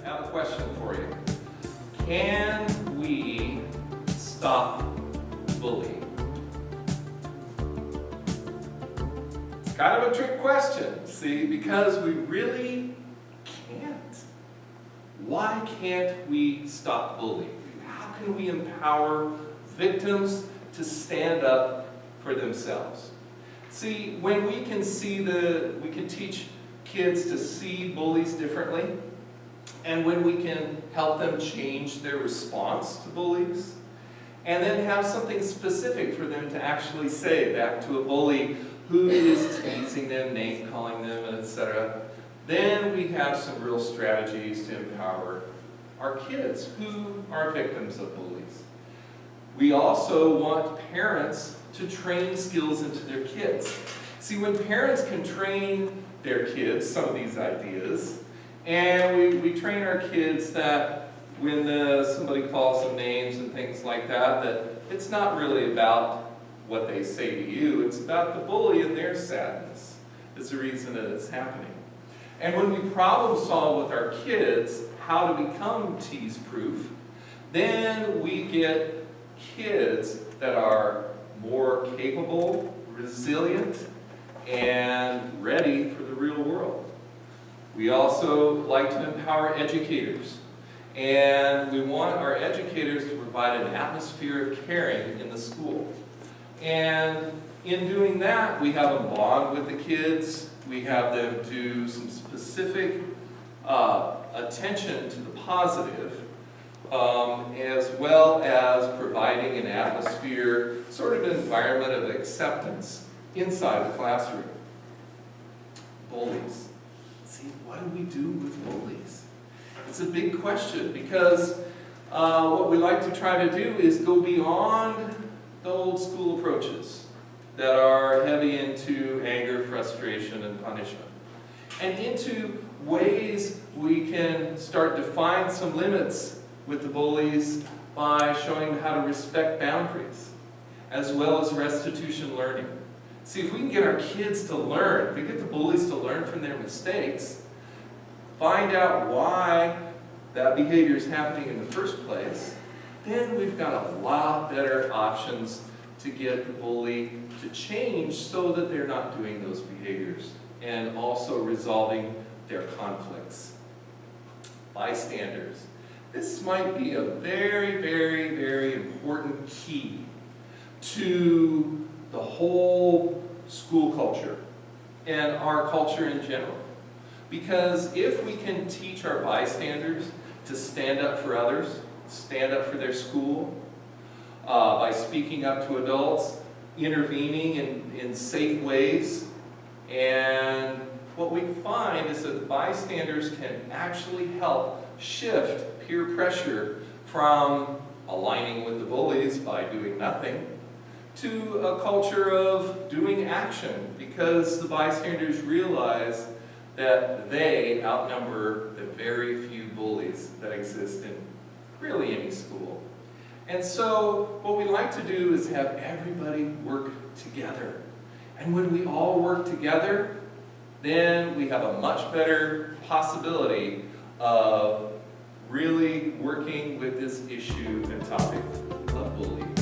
I have a question for you. Can we stop bullying? It's kind of a trick question, see, because we really can't. Why can't we stop bullying? How can we empower victims to stand up for themselves? See, when we can teach kids to see bullies differently, and when we can help them change their response to bullies, and then have something specific for them to actually say back to a bully who is teasing them, name-calling them, etc., then we have some real strategies to empower our kids who are victims of bullies. We also want parents to train skills into their kids. See, when parents can train their kids some of these ideas, and we train our kids that when somebody calls them names and things like that, that it's not really about what they say to you, it's about the bully and their sadness is the reason that it's happening. And when we problem solve with our kids how to become tease-proof, then we get kids that are more capable, resilient, and ready for the real world. We also like to empower educators. And we want our educators to provide an atmosphere of caring in the school. And in doing that, we have a bond with the kids. We have them do some specific attention to the positive, as well as providing an atmosphere, sort of an environment of acceptance inside the classroom. Bullies. See, what do we do with bullies? It's a big question because what we like to try to do is go beyond the old school approaches that are heavy into anger, frustration, and punishment, and into ways we can start to find some limits with the bullies by showing them how to respect boundaries, as well as restitution learning. See, if we can get our kids to learn, if we get the bullies to learn from their mistakes, find out why that behavior is happening in the first place, then we've got a lot better options to get the bully to change so that they're not doing those behaviors, and also resolving their conflicts. Bystanders. This might be a very, very, very important key to the whole school culture and our culture in general. Because if we can teach our bystanders to stand up for others, stand up for their school, by speaking up to adults, intervening in safe ways, and what we find is that the bystanders can actually help shift peer pressure from aligning with the bullies by doing nothing to a culture of doing action, because the bystanders realize that they outnumber the very few bullies that exist in really any school. And so what we like to do is have everybody work together. And when we all work together, then we have a much better possibility of really working with this issue and topic of bullying.